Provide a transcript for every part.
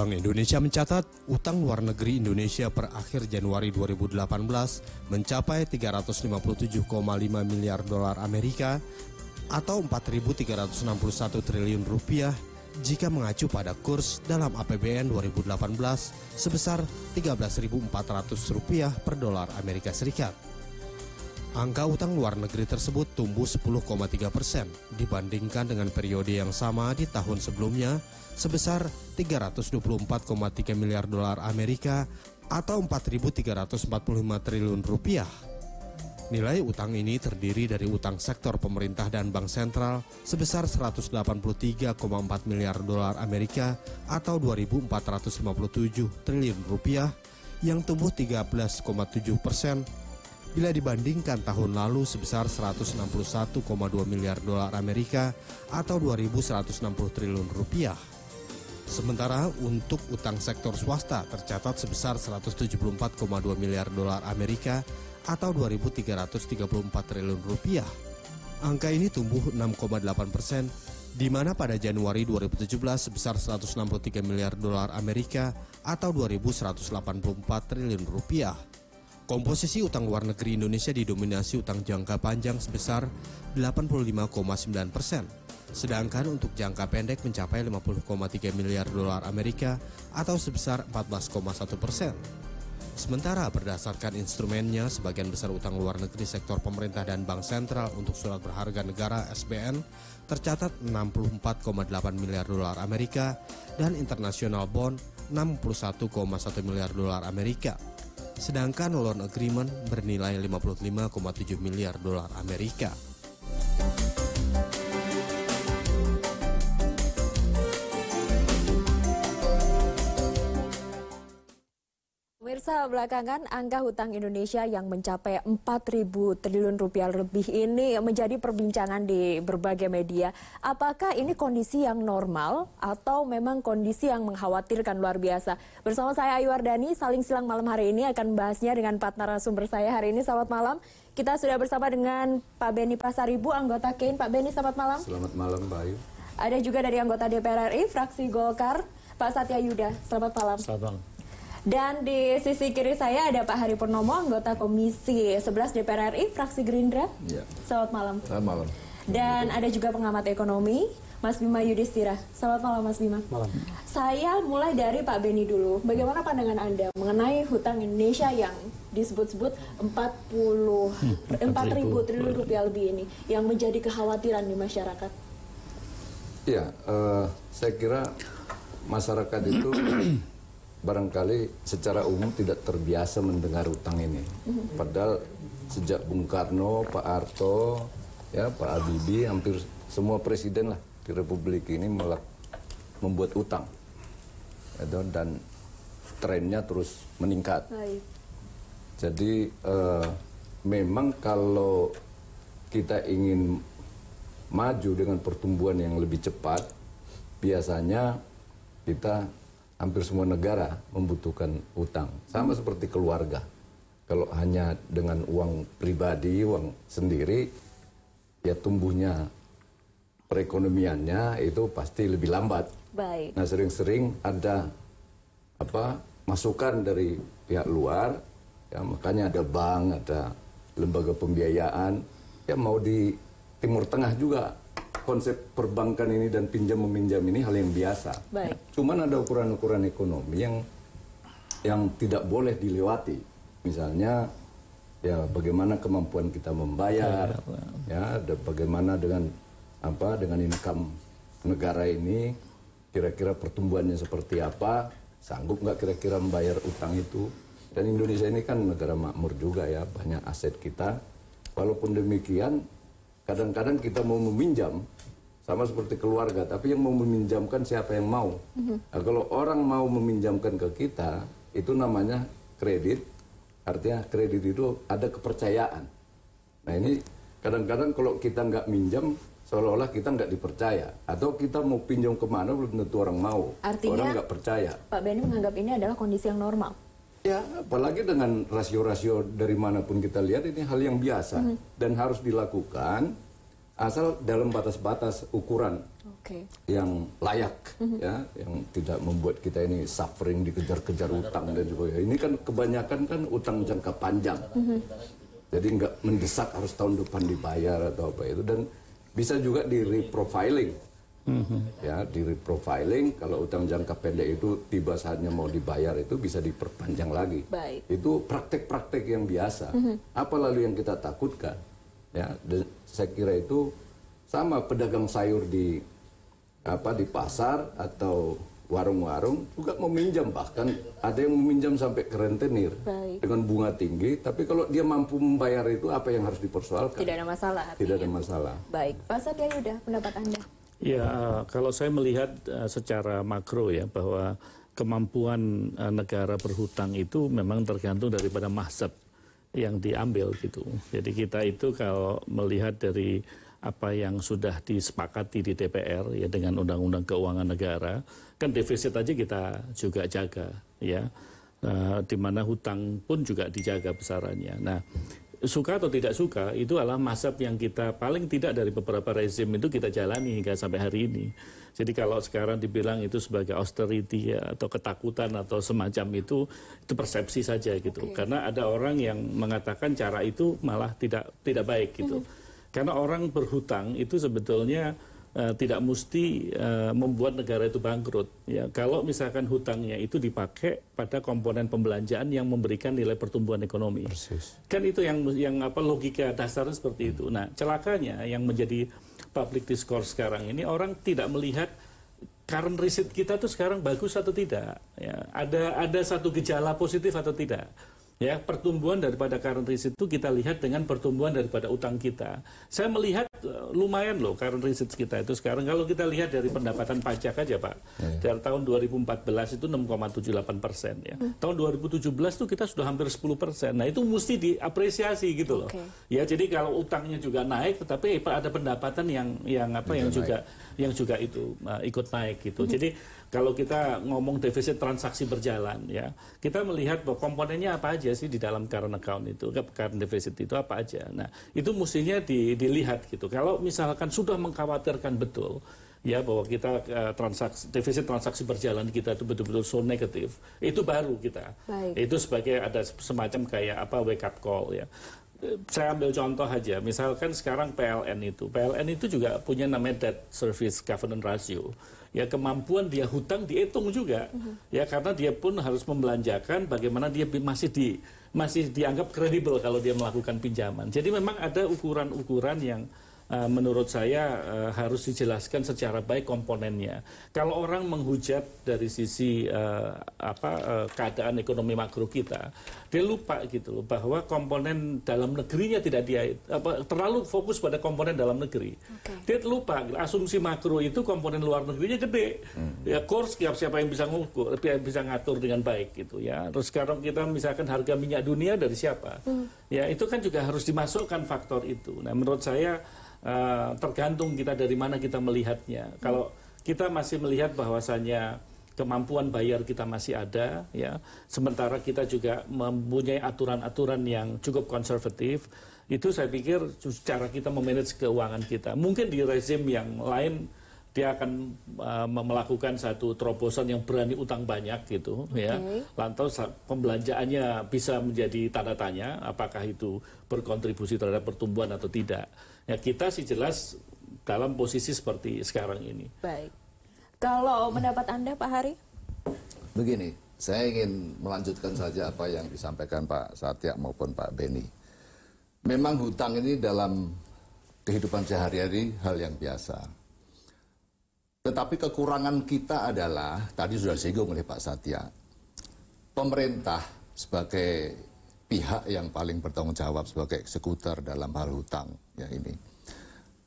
Bank Indonesia mencatat utang luar negeri Indonesia per akhir Januari 2018 mencapai 357,5 miliar dolar Amerika atau 4.361 triliun rupiah jika mengacu pada kurs dalam APBN 2018 sebesar 13.400 rupiah per dolar Amerika Serikat. Angka utang luar negeri tersebut tumbuh 10,3% dibandingkan dengan periode yang sama di tahun sebelumnya sebesar 324,3 miliar dolar Amerika atau 4.345 triliun rupiah. Nilai utang ini terdiri dari utang sektor pemerintah dan bank sentral sebesar 183,4 miliar dolar Amerika atau 2.457 triliun rupiah yang tumbuh 13,7% bila dibandingkan tahun lalu sebesar 161,2 miliar dolar Amerika atau 2.160 triliun rupiah. Sementara untuk utang sektor swasta tercatat sebesar 174,2 miliar dolar Amerika atau 2.334 triliun rupiah. Angka ini tumbuh 6,8%, di mana pada Januari 2017 sebesar 163 miliar dolar Amerika atau 2.184 triliun rupiah. Komposisi utang luar negeri Indonesia didominasi utang jangka panjang sebesar 85,9%, sedangkan untuk jangka pendek mencapai 50,3 miliar dolar Amerika atau sebesar 14,1%. Sementara berdasarkan instrumennya, sebagian besar utang luar negeri sektor pemerintah dan bank sentral untuk surat berharga negara (SBN) tercatat 64,8 miliar dolar Amerika dan international bond 61,1 miliar dolar Amerika. Sedangkan loan agreement bernilai 55,7 miliar dolar Amerika. Pemirsa, belakangan angka hutang Indonesia yang mencapai 4.000 triliun rupiah lebih ini menjadi perbincangan di berbagai media. Apakah ini kondisi yang normal atau memang kondisi yang mengkhawatirkan luar biasa? Bersama saya Ayu Wardani, saling silang malam hari ini akan bahasnya dengan empat narasumber saya hari ini. Selamat malam. Kita sudah bersama dengan Pak Beni Pasaribu, anggota KAIN. Pak Beni, selamat malam. Selamat malam, Mbak Ayu. Ada juga dari anggota DPR RI, fraksi Golkar, Pak Satya Yuda. Selamat malam. Selamat malam. Dan di sisi kiri saya ada Pak Hari Purnomo, anggota Komisi 11 DPR RI, fraksi Gerindra. Ya. Selamat malam. Selamat malam. Dan ada juga pengamat ekonomi, Mas Bima Yudhistira. Selamat malam, Mas Bima. Malam. Saya mulai dari Pak Beni dulu. Bagaimana pandangan Anda mengenai hutang Indonesia yang disebut-sebut 4.000 triliun rupiah lebih ini, yang menjadi kekhawatiran di masyarakat? Ya, saya kira masyarakat itu barangkali secara umum tidak terbiasa mendengar utang ini. Padahal sejak Bung Karno, Pak Harto, ya Pak Habibie, hampir semua presiden lah di Republik ini membuat utang. Dan trennya terus meningkat. Baik. Jadi memang kalau kita ingin maju dengan pertumbuhan yang lebih cepat, biasanya kita hampir semua negara membutuhkan utang. Sama seperti keluarga. Kalau hanya dengan uang pribadi, uang sendiri, ya tumbuhnya perekonomiannya itu pasti lebih lambat. Baik. Nah, sering-sering ada masukan dari pihak luar, ya makanya ada bank, ada lembaga pembiayaan, ya mau di Timur Tengah juga. Konsep perbankan ini dan pinjam meminjam ini hal yang biasa. Baik. Cuman ada ukuran-ukuran ekonomi yang tidak boleh dilewati. Misalnya, ya bagaimana kemampuan kita membayar, ya ada bagaimana dengan income negara ini, kira-kira pertumbuhannya seperti apa, sanggup nggak kira-kira membayar utang itu. Dan Indonesia ini kan negara makmur juga ya, banyak aset kita. Walaupun demikian, kadang-kadang kita mau meminjam, sama seperti keluarga, tapi yang mau meminjamkan siapa yang mau. Nah, kalau orang mau meminjamkan ke kita, itu namanya kredit, artinya kredit itu ada kepercayaan. Nah ini kadang-kadang kalau kita nggak minjam, seolah-olah kita nggak dipercaya. Atau kita mau pinjam kemana, belum tentu orang mau. Artinya, orang nggak percaya. Pak Beni menganggap ini adalah kondisi yang normal? Ya, apalagi dengan rasio-rasio dari manapun kita lihat, ini hal yang biasa. Dan harus dilakukan asal dalam batas-batas ukuran yang layak, ya, yang tidak membuat kita ini suffering dikejar-kejar utang dan sebagainya. Ini kan kebanyakan kan utang jangka panjang, jadi nggak mendesak harus tahun depan dibayar atau apa itu, dan bisa juga di reprofiling. Ya, di reprofiling kalau utang jangka pendek itu tiba saatnya mau dibayar itu bisa diperpanjang lagi. Itu praktek-praktek yang biasa. Apa lalu yang kita takutkan? Ya, dan saya kira itu sama pedagang sayur di pasar atau warung-warung juga meminjam, bahkan ada yang meminjam sampai ke rentenir dengan bunga tinggi, tapi kalau dia mampu membayar itu apa yang harus dipersoalkan? Tidak ada masalah. Tidak ada masalah. Baik, Pak Satya Yuda, pendapat Anda? Ya, kalau saya melihat secara makro ya, bahwa kemampuan negara berhutang itu memang tergantung daripada mazhab yang diambil gitu. Jadi kita itu kalau melihat dari apa yang sudah disepakati di DPR ya dengan Undang-Undang Keuangan Negara, kan defisit aja kita juga jaga ya, di mana hutang pun juga dijaga besarannya. Nah, suka atau tidak suka itu adalah mazhab yang kita paling tidak dari beberapa rezim itu kita jalani hingga sampai hari ini. Jadi kalau sekarang dibilang itu sebagai austerity ya, atau ketakutan atau semacam itu persepsi saja gitu. Karena ada orang yang mengatakan cara itu malah tidak baik gitu. Karena orang berhutang itu sebetulnya tidak mesti membuat negara itu bangkrut. Ya, kalau misalkan hutangnya itu dipakai pada komponen pembelanjaan yang memberikan nilai pertumbuhan ekonomi. Persis. Kan itu yang logika dasarnya seperti itu. Nah, celakanya yang menjadi public discourse sekarang ini orang tidak melihat current receipt kita tuh sekarang bagus atau tidak. Ya, ada satu gejala positif atau tidak. Ya, pertumbuhan daripada current receipt itu kita lihat dengan pertumbuhan daripada utang kita. Saya melihat lumayan loh current receipt kita itu sekarang. Kalau kita lihat dari pendapatan pajak aja Pak, dari tahun 2014 itu 6,78%. Ya. Tahun 2017 itu kita sudah hampir 10%. Nah itu mesti diapresiasi gitu loh. Ya, jadi kalau utangnya juga naik, tetapi ada pendapatan yang juga itu ikut naik gitu. Jadi kalau kita ngomong defisit transaksi berjalan ya, kita melihat bahwa komponennya apa aja sih di dalam current account itu, current deficit itu apa aja. Nah, itu mestinya dilihat gitu. Kalau misalkan sudah mengkhawatirkan betul ya bahwa kita defisit transaksi berjalan kita itu betul-betul so negatif, itu baru kita. Itu sebagai ada semacam kayak wake up call ya. Saya ambil contoh aja, misalkan sekarang PLN itu juga punya namanya debt service covenant ratio. Ya, kemampuan dia hutang dihitung juga. Ya, karena dia pun harus membelanjakan bagaimana dia masih dianggap kredibel kalau dia melakukan pinjaman. Jadi memang ada ukuran-ukuran yang menurut saya harus dijelaskan secara baik komponennya. Kalau orang menghujat dari sisi keadaan ekonomi makro kita, dia lupa gitu loh bahwa komponen dalam negerinya tidak terlalu fokus pada komponen dalam negeri. Dia lupa asumsi makro itu komponen luar negerinya gede. Ya, course siapa yang bisa ngukur, bisa ngatur dengan baik gitu ya. Terus sekarang kita misalkan harga minyak dunia dari siapa? Ya, itu kan juga harus dimasukkan faktor itu. Nah, menurut saya tergantung kita dari mana kita melihatnya. Kalau kita masih melihat bahwasannya kemampuan bayar kita masih ada, ya, sementara kita juga mempunyai aturan-aturan yang cukup konservatif, itu saya pikir cara kita memanage keuangan kita. Mungkin di rezim yang lain dia akan melakukan satu terobosan yang berani utang banyak gitu, ya. Lantas pembelanjaannya bisa menjadi tanda tanya apakah itu berkontribusi terhadap pertumbuhan atau tidak. Ya, kita sih jelas dalam posisi seperti sekarang ini. Baik. Kalau pendapat Anda Pak Hari? Begini, saya ingin melanjutkan saja apa yang disampaikan Pak Satya maupun Pak Beni. Memang hutang ini dalam kehidupan sehari-hari hal yang biasa. Tetapi kekurangan kita adalah, tadi sudah disinggung oleh Pak Satya, pemerintah sebagai pihak yang paling bertanggung jawab sebagai eksekutor dalam hal hutang ya ini,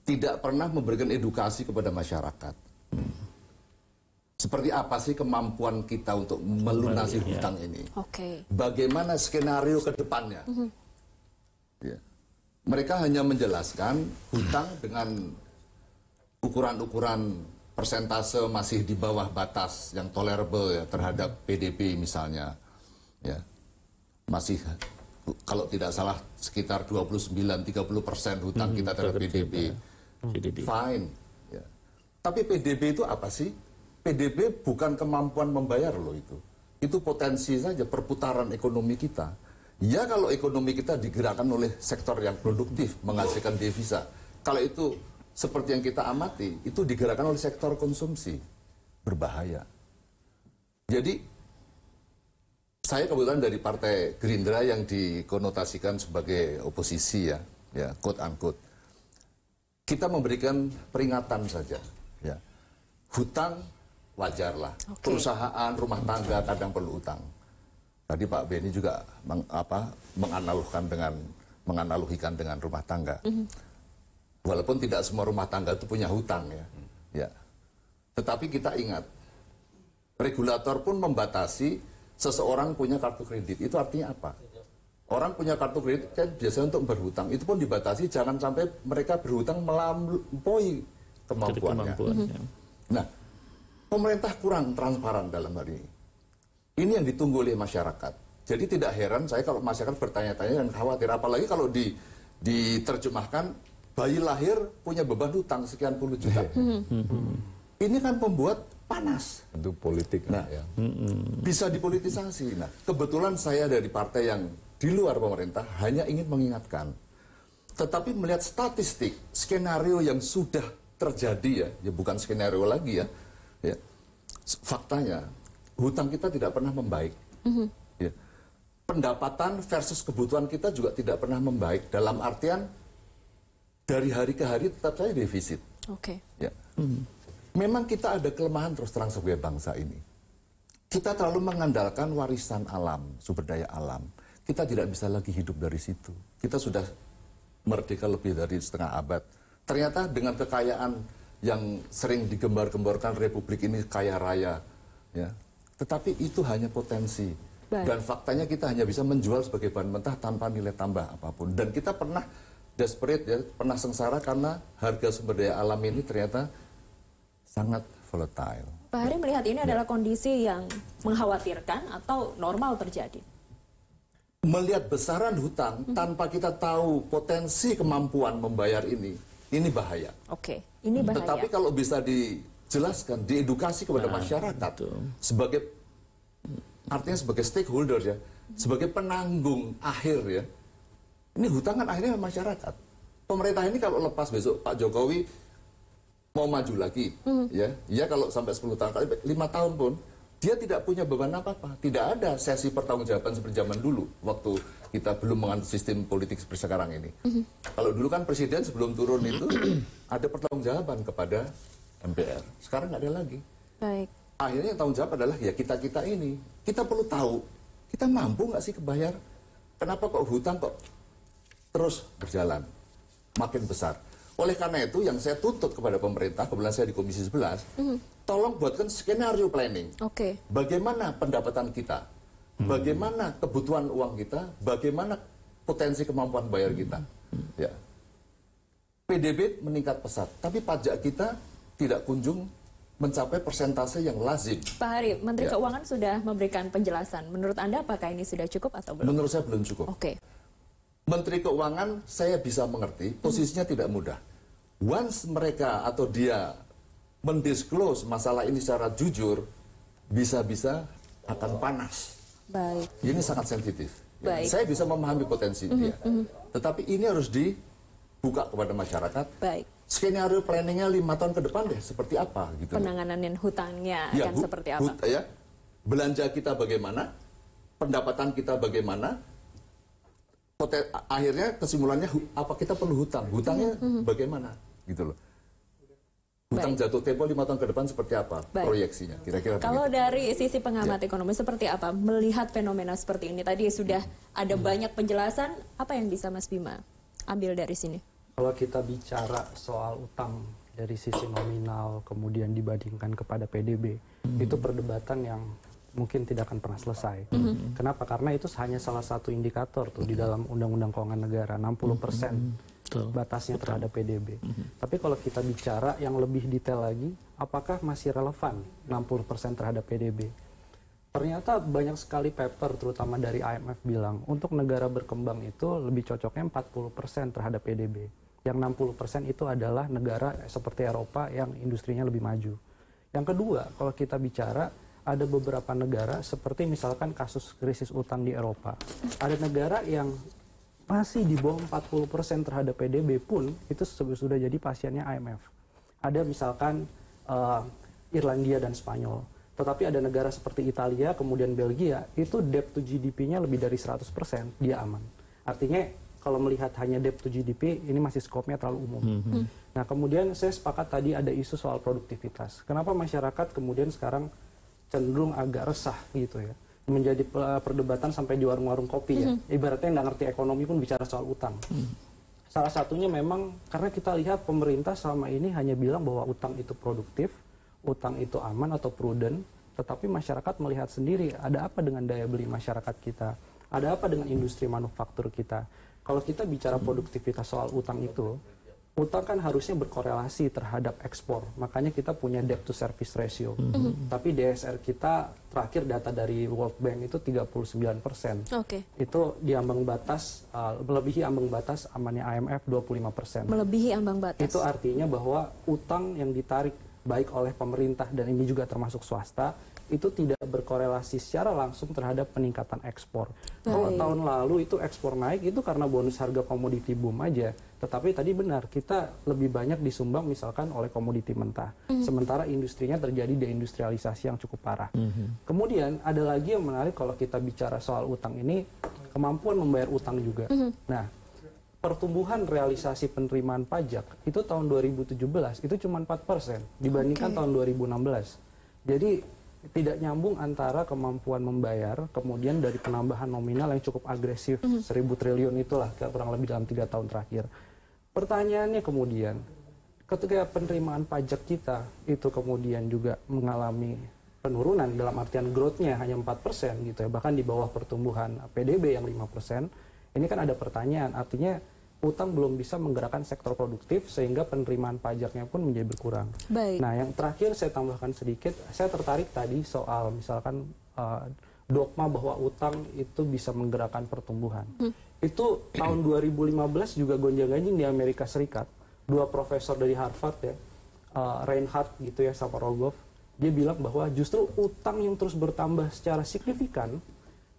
tidak pernah memberikan edukasi kepada masyarakat. Seperti apa sih kemampuan kita untuk melunasi hutang ini? Bagaimana skenario ke depannya? Ya. Mereka hanya menjelaskan hutang dengan ukuran-ukuran persentase masih di bawah batas yang tolerable ya terhadap PDB misalnya, ya masih kalau tidak salah sekitar 29-30% hutang kita terhadap PDB. GDP. Fine. Ya. Tapi PDB itu apa sih? PDB bukan kemampuan membayar loh itu. Itu potensi saja perputaran ekonomi kita. Ya kalau ekonomi kita digerakkan oleh sektor yang produktif, menghasilkan devisa. Kalau itu seperti yang kita amati, itu digerakkan oleh sektor konsumsi. Berbahaya. Jadi, saya kebetulan dari Partai Gerindra yang dikonotasikan sebagai oposisi ya quote unquote. Kita memberikan peringatan saja. Ya. Hutang wajarlah. Perusahaan, rumah tangga kadang perlu utang. Tadi Pak Beni juga menganalogikan dengan rumah tangga. Walaupun tidak semua rumah tangga itu punya hutang ya. Tetapi kita ingat, regulator pun membatasi seseorang punya kartu kredit. Itu artinya apa? Orang punya kartu kredit kan biasanya untuk berhutang. Itu pun dibatasi jangan sampai mereka berhutang melampaui kemampuannya. Nah, pemerintah kurang transparan dalam hal ini. Ini yang ditunggu oleh masyarakat. Jadi tidak heran saya kalau masyarakat bertanya-tanya dan khawatir. Apalagi kalau diterjemahkan bayi lahir punya beban hutang sekian puluh juta. Ini kan membuat panas. Itu politik. Nah, bisa dipolitisasi. Nah, kebetulan saya dari partai yang di luar pemerintah hanya ingin mengingatkan. Tetapi melihat statistik, skenario yang sudah terjadi ya bukan skenario lagi ya. Faktanya hutang kita tidak pernah membaik. Ya. Pendapatan versus kebutuhan kita juga tidak pernah membaik. Dalam artian dari hari ke hari tetap saja defisit. Ya. Memang kita ada kelemahan terus terang sebagai bangsa ini. Kita terlalu mengandalkan warisan alam, sumber daya alam. Kita tidak bisa lagi hidup dari situ. Kita sudah merdeka lebih dari setengah abad. Ternyata dengan kekayaan yang sering digembar-gemborkan Republik ini kaya raya, ya. Tetapi itu hanya potensi. Dan faktanya kita hanya bisa menjual sebagai bahan mentah tanpa nilai tambah apapun. Dan kita pernah desperate ya, pernah sengsara karena harga sumber daya alam ini ternyata sangat volatile. Pak Hari melihat ini adalah kondisi yang mengkhawatirkan atau normal terjadi? Melihat besaran hutang tanpa kita tahu potensi kemampuan membayar ini bahaya. Ini bahaya. Tetapi kalau bisa dijelaskan, diedukasi kepada masyarakat sebagai artinya sebagai stakeholder ya, sebagai penanggung akhir ya. Ini hutang kan akhirnya masyarakat. Pemerintah ini kalau lepas besok Pak Jokowi mau maju lagi ya kalau sampai 10 tahun, 5 tahun pun dia tidak punya beban apa-apa. Tidak ada sesi pertanggungjawaban seperti zaman dulu waktu kita belum menganut sistem politik seperti sekarang ini. Kalau dulu kan presiden sebelum turun itu ada pertanggungjawaban kepada MPR. Sekarang nggak ada lagi. Baik. Akhirnya yang tanggung jawab adalah ya kita ini. Kita perlu tahu kita mampu nggak sih kebayar. Kenapa kok hutang kok terus berjalan makin besar. Oleh karena itu yang saya tuntut kepada pemerintah, kebetulan saya di Komisi 11, tolong buatkan skenario planning. Bagaimana pendapatan kita, bagaimana kebutuhan uang kita, bagaimana potensi kemampuan bayar kita. Ya. PDB meningkat pesat, tapi pajak kita tidak kunjung mencapai persentase yang lazim. Pak Hari, Menteri Keuangan sudah memberikan penjelasan. Menurut Anda apakah ini sudah cukup atau belum? Menurut saya belum cukup. Menteri Keuangan saya bisa mengerti, posisinya tidak mudah. Once mereka atau dia mendisclose masalah ini secara jujur, bisa-bisa akan panas. Baik. Ini sangat sensitif. Baik. Saya bisa memahami potensi dia. Tetapi ini harus dibuka kepada masyarakat. Baik. Skenario planningnya 5 tahun ke depan deh, seperti apa gitu. Penanganan hutangnya akan seperti apa? Belanja kita bagaimana, pendapatan kita bagaimana, akhirnya kesimpulannya apa kita perlu hutang, hutangnya bagaimana gitu loh. Hutang jatuh tempo 5 tahun ke depan seperti apa proyeksinya kira-kira. Kalau dari sisi pengamat ekonomi seperti apa melihat fenomena seperti ini? Tadi sudah ada banyak penjelasan, apa yang bisa Mas Bima ambil dari sini? Kalau kita bicara soal utang dari sisi nominal kemudian dibandingkan kepada PDB, itu perdebatan yang mungkin tidak akan pernah selesai. Kenapa? Karena itu hanya salah satu indikator tuh di dalam Undang-Undang Keuangan Negara, 60% batasnya terhadap PDB. Tapi kalau kita bicara yang lebih detail lagi, apakah masih relevan 60% terhadap PDB? Ternyata banyak sekali paper terutama dari IMF bilang untuk negara berkembang itu lebih cocoknya 40% terhadap PDB. Yang 60% itu adalah negara seperti Eropa yang industrinya lebih maju. Yang kedua, kalau kita bicara, ada beberapa negara seperti misalkan kasus krisis utang di Eropa. Ada negara yang masih di bawah 40% terhadap PDB pun itu sudah jadi pasiennya IMF. Ada misalkan Irlandia dan Spanyol. Tetapi ada negara seperti Italia, kemudian Belgia, itu debt to GDP-nya lebih dari 100%, dia aman. Artinya kalau melihat hanya debt to GDP, ini masih skopnya terlalu umum. Nah, kemudian saya sepakat tadi ada isu soal produktivitas. Kenapa masyarakat kemudian sekarang cenderung agak resah gitu ya? Menjadi perdebatan sampai di warung-warung kopi ya. Ibaratnya nggak ngerti ekonomi pun bicara soal utang. Salah satunya memang karena kita lihat pemerintah selama ini hanya bilang bahwa utang itu produktif, utang itu aman atau prudent, tetapi masyarakat melihat sendiri ada apa dengan daya beli masyarakat kita, ada apa dengan industri manufaktur kita. Kalau kita bicara produktivitas soal utang itu, utang kan harusnya berkorelasi terhadap ekspor. Makanya kita punya debt to service ratio. Tapi DSR kita terakhir data dari World Bank itu 39%. Itu di ambang batas, melebihi ambang batas amannya IMF 25%. Melebihi ambang batas. Itu artinya bahwa utang yang ditarik baik oleh pemerintah dan ini juga termasuk swasta, itu tidak berkorelasi secara langsung terhadap peningkatan ekspor. Kalau tahun lalu itu ekspor naik itu karena bonus harga komoditi boom aja. Tetapi tadi benar, kita lebih banyak disumbang misalkan oleh komoditi mentah. Sementara industrinya terjadi deindustrialisasi yang cukup parah. Kemudian ada lagi yang menarik kalau kita bicara soal utang ini, kemampuan membayar utang juga. Nah, pertumbuhan realisasi penerimaan pajak itu tahun 2017 itu cuma 4% dibandingkan tahun 2016. Jadi tidak nyambung antara kemampuan membayar kemudian dari penambahan nominal yang cukup agresif 1.000 triliun itulah kurang lebih dalam 3 tahun terakhir. Pertanyaannya kemudian ketika penerimaan pajak kita itu kemudian juga mengalami penurunan dalam artian growth-nya hanya 4% gitu ya, bahkan di bawah pertumbuhan PDB yang 5%, ini kan ada pertanyaan, artinya utang belum bisa menggerakkan sektor produktif sehingga penerimaan pajaknya pun menjadi berkurang. Nah, yang terakhir saya tambahkan sedikit, saya tertarik tadi soal misalkan dogma bahwa utang itu bisa menggerakkan pertumbuhan. Itu tahun 2015 juga gonjang-ganjing di Amerika Serikat. 2 profesor dari Harvard ya, Reinhardt gitu ya sama Rogoff, dia bilang bahwa justru utang yang terus bertambah secara signifikan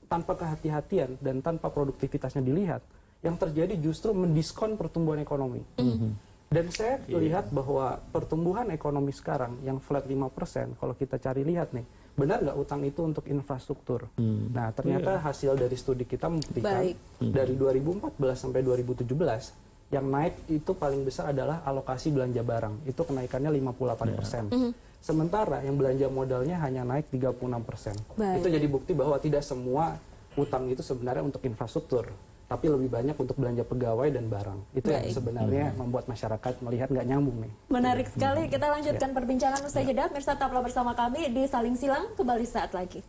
tanpa kehati-hatian dan tanpa produktivitasnya dilihat, yang terjadi justru mendiskon pertumbuhan ekonomi. Dan saya lihat bahwa pertumbuhan ekonomi sekarang yang flat 5%, kalau kita cari lihat nih, benar nggak utang itu untuk infrastruktur? Nah, ternyata hasil dari studi kita membuktikan dari 2014 sampai 2017, yang naik itu paling besar adalah alokasi belanja barang. Itu kenaikannya 58%. Sementara yang belanja modalnya hanya naik 36%. Itu jadi bukti bahwa tidak semua utang itu sebenarnya untuk infrastruktur, tapi lebih banyak untuk belanja pegawai dan barang. Itu yang sebenarnya membuat masyarakat melihat nggak nyambung nih. Menarik sekali. Kita lanjutkan perbincangan usai jeda. Mirsa, tetaplah bersama kami di Saling Silang, kembali saat lagi.